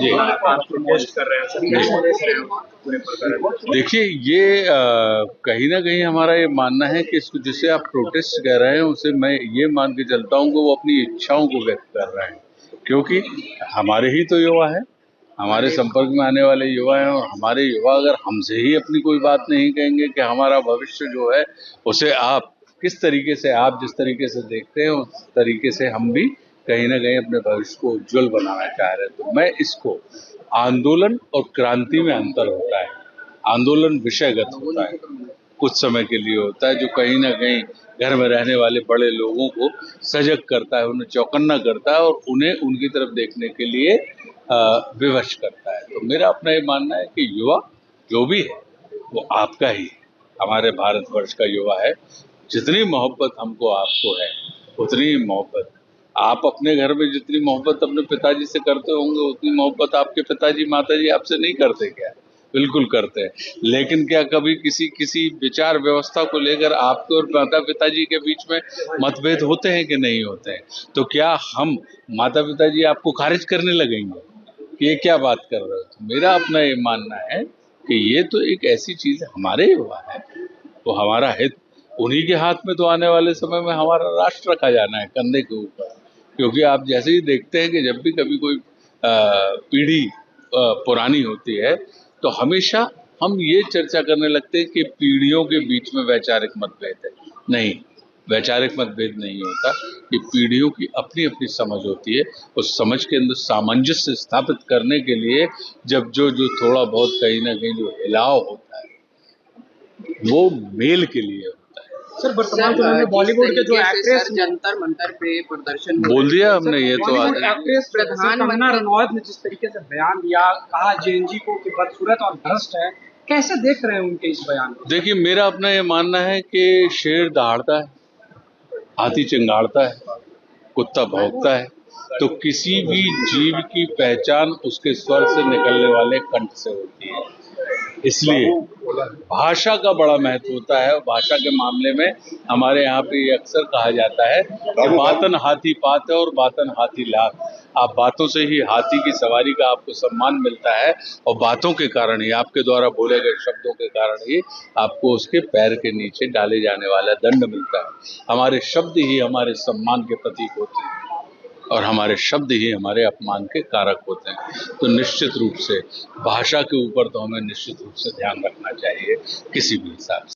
जी protest कर रहे हैं, सभी देख रहे हैं पूरे प्रकार। देखिए ये कहीं ना कहीं हमारा ये मानना है कि इसको जिसे आप प्रोटेस्ट कह रहे हैं उसे मैं ये मान के चलता हूँ कि वो अपनी इच्छाओं को व्यक्त कर रहे हैं, क्योंकि हमारे ही तो युवा है, हमारे संपर्क में आने वाले युवा हैं, और हमारे युवा अगर हमसे ही अपनी कोई बात नहीं कहेंगे कि हमारा भविष्य जो है उसे आप किस तरीके से, आप जिस तरीके से देखते हैं उस तरीके से हम भी कहीं ना कहीं अपने भविष्य को उज्जवल बनाना चाह रहे हैं। तो मैं इसको, आंदोलन और क्रांति में अंतर होता है। आंदोलन विषयगत होता है, कुछ समय के लिए होता है, जो कहीं ना कहीं घर में रहने वाले बड़े लोगों को सजग करता है, उन्हें चौकन्ना करता है और उन्हें उनकी तरफ देखने के लिए विवश करता है। तो मेरा अपना ये मानना है कि युवा जो भी है वो आपका ही है, हमारे भारतवर्ष का युवा है। जितनी मोहब्बत हमको आपको है उतनी ही मोहब्बत आप अपने घर में, जितनी मोहब्बत अपने पिताजी से करते होंगे उतनी मोहब्बत आपके पिताजी माताजी आपसे नहीं करते क्या? बिल्कुल करते हैं। लेकिन क्या कभी किसी विचार व्यवस्था को लेकर आपके और माता पिताजी के बीच में मतभेद होते हैं कि नहीं होते हैं? तो क्या हम माता पिताजी आपको खारिज करने लगेंगे कि ये क्या बात कर रहे हो? तो मेरा अपना ये मानना है कि ये तो एक ऐसी चीज हमारे युवा है, तो हमारा हित उन्हीं के हाथ में। तो आने वाले समय में हमारा राष्ट्र रखा जाना है कंधे के ऊपर, क्योंकि आप जैसे ही देखते हैं कि जब भी कभी कोई पीढ़ी पुरानी होती है तो हमेशा हम ये चर्चा करने लगते हैं कि पीढ़ियों के बीच में वैचारिक मतभेद है। नहीं, वैचारिक मतभेद नहीं होता, कि पीढ़ियों की अपनी अपनी समझ होती है। उस समझ के अंदर सामंजस्य स्थापित करने के लिए जब जो जो थोड़ा बहुत कहीं ना कहीं जो हिलाव होता है वो मेल के लिए होता है। सर वर्तमान समय में बॉलीवुड के जो एक्ट्रेस जंतर मंतर पे प्रदर्शन बोल दिया हमने, ये तो एक्ट्रेस कंगना रनौत ने जिस तरीके से बयान दिया, कहा जेएनजी को कि बदसूरत और भ्रष्ट है, कैसे देख रहे हैं उनके इस बयान को? देखिए मेरा अपना ये मानना है कि शेर दहाड़ता है, हाथी चिंगाड़ता है, कुत्ता भौंकता है, तो किसी भी जीव की पहचान उसके स्वर से निकलने वाले कंठ से होती है। इसलिए भाषा का बड़ा महत्व होता है, और भाषा के मामले में हमारे यहाँ पे ये अक्सर कहा जाता है कि बातन हाथी पात है और बातन हाथी लात। आप बातों से ही हाथी की सवारी का आपको सम्मान मिलता है, और बातों के कारण ही, आपके द्वारा बोले गए शब्दों के कारण ही आपको उसके पैर के नीचे डाले जाने वाला दंड मिलता है। हमारे शब्द ही हमारे सम्मान के प्रतीक होते हैं और हमारे शब्द ही हमारे अपमान के कारक होते हैं। तो निश्चित रूप से भाषा के ऊपर तो हमें निश्चित रूप से ध्यान रखना चाहिए किसी भी हिसाब से।